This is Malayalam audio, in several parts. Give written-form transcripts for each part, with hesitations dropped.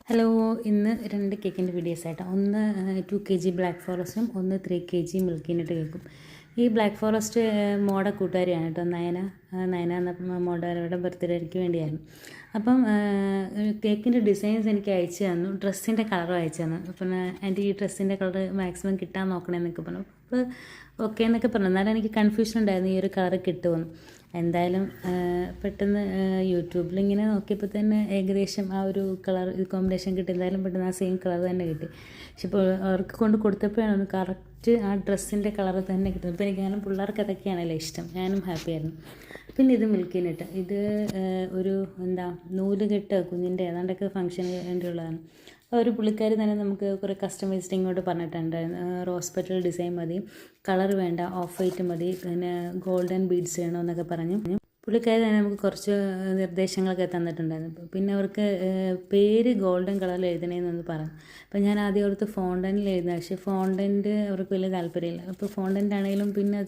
ഹലോ, ഇന്ന് 2 കേക്കിൻ്റെ വീഡിയോസായിട്ടോ. ഒന്ന് 2 kg ബ്ലാക്ക് ഫോറസ്റ്റും ഒന്ന് 3 kg മിൽക്കി നട്ട് കേക്കും. ഈ ബ്ലാക്ക് ഫോറസ്റ്റ് മോടെ കൂട്ടുകാരിയാണ് കേട്ടോ, നയന എന്ന മോഡയുടെ ബർത്ത്ഡേക്ക് വേണ്ടിയായിരുന്നു. അപ്പം കേക്കിൻ്റെ ഡിസൈൻസ് എനിക്ക് അയച്ചു തന്നു, ഡ്രസ്സിൻ്റെ കളറും അയച്ചു തന്നു. പിന്നെ എൻ്റെ ഈ ഡ്രസ്സിൻ്റെ കളർ മാക്സിമം കിട്ടാൻ നോക്കണമെന്നൊക്കെ പറഞ്ഞു. അപ്പോൾ ഓക്കെ എന്നൊക്കെ പറഞ്ഞു. എന്നാലും എനിക്ക് കൺഫ്യൂഷൻ ഉണ്ടായിരുന്നു ഈ ഒരു കളർ കിട്ടുമെന്ന്. എന്തായാലും പെട്ടെന്ന് യൂട്യൂബിൽ ഇങ്ങനെ നോക്കിയപ്പോൾ തന്നെ ഏകദേശം ആ ഒരു കളർ കോമ്പിനേഷൻ കിട്ടി. എന്തായാലും പെട്ടെന്ന് ആ സെയിം കളർ തന്നെ കിട്ടി. പക്ഷെ ഇപ്പോൾ അവർക്ക് കൊണ്ട് കൊടുത്തപ്പോഴാണ് ഒന്ന് കറക്റ്റ് ആ ഡ്രസ്സിൻ്റെ കളർ തന്നെ കിട്ടുന്നത്. ഇപ്പോൾ എനിക്കാനും പിള്ളേർക്ക് അതൊക്കെയാണല്ലോ ഇഷ്ടം, ഞാനും ഹാപ്പിയായിരുന്നു. പിന്നെ ഇത് മിൽക്കി നട്ട്, ഇത് ഒരു നൂലുകെട്ട് കുഞ്ഞിൻ്റെ ഏതാണ്ടൊക്കെ ഫംഗ്ഷന് വേണ്ടിയുള്ളതാണ്. അപ്പോൾ ഒരു പുള്ളിക്കാരി തന്നെ നമുക്ക് കുറേ കസ്റ്റമൈസ്ഡ് ഇങ്ങോട്ട് പറഞ്ഞിട്ടുണ്ടായിരുന്നു. റോസ് പെറ്റൽ ഡിസൈൻ മതി, കളർ വേണ്ട, ഓഫ് വൈറ്റ് മതി, പിന്നെ ഗോൾഡൻ ബീഡ്സ് വേണമെന്നൊക്കെ പറഞ്ഞു പുള്ളിക്കാരി തന്നെ നമുക്ക് കുറച്ച് നിർദ്ദേശങ്ങളൊക്കെ തന്നിട്ടുണ്ടായിരുന്നു. പിന്നെ അവർക്ക് പേര് ഗോൾഡൻ കളറിൽ എഴുതണേന്നൊന്ന് പറഞ്ഞു. അപ്പോൾ ഞാൻ ആദ്യം ഓർത്ത് ഫോണ്ടനിൽ എഴുതുന്നത്, പക്ഷേ ഫോണ്ടൻ്റ് അവർക്ക് വലിയ താല്പര്യമില്ല. അപ്പോൾ ഫോണ്ടൻ്റ് ആണെങ്കിലും പിന്നെ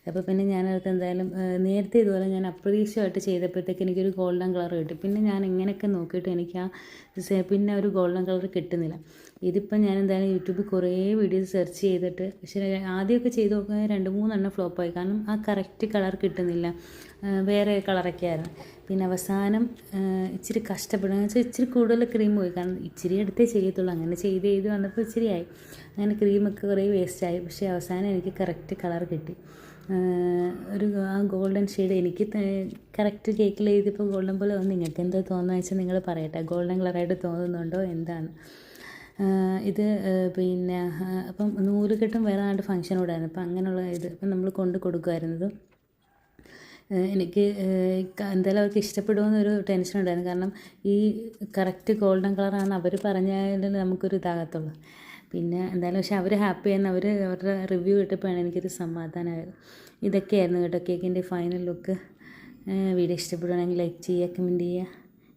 അപ്പോൾ പിന്നെ ഞാനത് എന്തായാലും നേരത്തെ ഇതുപോലെ ഞാൻ അപ്രതീക്ഷിതമായിട്ട് ചെയ്തപ്പോഴത്തേക്ക് എനിക്കൊരു ഗോൾഡൻ കളർ കിട്ടി. പിന്നെ ഞാൻ ഇങ്ങനെയൊക്കെ നോക്കിയിട്ട് എനിക്ക് പിന്നെ ഒരു ഗോൾഡൻ കളർ കിട്ടുന്നില്ല. ഇതിപ്പം ഞാൻ എന്തായാലും യൂട്യൂബിൽ കുറേ വീഡിയോസ് സെർച്ച് ചെയ്തിട്ട്, പക്ഷേ ആദ്യമൊക്കെ ചെയ്ത് നോക്കാൻ 2-3 ഫ്ലോപ്പായി. കാരണം ആ കറക്റ്റ് കളർ കിട്ടുന്നില്ല, വേറെ കളറൊക്കെ ആയിരുന്നു. പിന്നെ അവസാനം ഇച്ചിരി കഷ്ടപ്പെടുക വെച്ചാൽ ഇച്ചിരി കൂടുതൽ ക്രീം പോയി. കാരണം ഇച്ചിരി എടുത്തേ ചെയ്യത്തുള്ളൂ. അങ്ങനെ ചെയ്ത് വന്നപ്പോൾ ഇച്ചിരിയായി. അങ്ങനെ ക്രീമൊക്കെ കുറേ വേസ്റ്റായി. പക്ഷേ അവസാനം എനിക്ക് കറക്റ്റ് കളർ കിട്ടി. ആ ഗോൾഡൻ ഷെയ്ഡ് എനിക്ക് കറക്റ്റ് കേക്കിൽ എഴുതിയപ്പോൾ ഗോൾഡൻ പോലെ വന്നു. നിങ്ങൾക്ക് എന്താ തോന്നുന്നത് വെച്ചാൽ നിങ്ങൾ പറയട്ടെ, ഗോൾഡൻ കളറായിട്ട് തോന്നുന്നുണ്ടോ എന്താണ് ഇത്. പിന്നെ അപ്പം നൂലുകെട്ടും വേറെ ആണ്ട് ഫംഗ്ഷൻ കൂടായിരുന്നു. അപ്പം അങ്ങനെയുള്ള ഇപ്പം നമ്മൾ കൊണ്ട് കൊടുക്കുമായിരുന്നത്. എനിക്ക് എന്തായാലും അവർക്ക് ഇഷ്ടപ്പെടുമെന്നൊരു ടെൻഷൻ ഉണ്ടായിരുന്നു. കാരണം ഈ കറക്റ്റ് ഗോൾഡൻ കളറാണ് അവർ പറഞ്ഞാലേ നമുക്കൊരു ഇതാകത്തുള്ളൂ. പിന്നെ എന്തായാലും പക്ഷേ അവർ ഹാപ്പിയായിരുന്നു. അവരുടെ റിവ്യൂ കിട്ടപ്പോഴാണ് എനിക്കൊരു സമാധാനമായത്. ഇതൊക്കെയായിരുന്നു കേട്ടോ കേക്കിൻ്റെ ഫൈനൽ ലുക്ക്. വീഡിയോ ഇഷ്ടപ്പെടുകയാണെങ്കിൽ ലൈക്ക് ചെയ്യുക, കമൻറ്റ് ചെയ്യുക,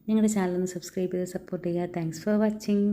ഞങ്ങളുടെ ചാനലൊന്ന് സബ്സ്ക്രൈബ് ചെയ്ത് സപ്പോർട്ട് ചെയ്യുക. Thanks for watching.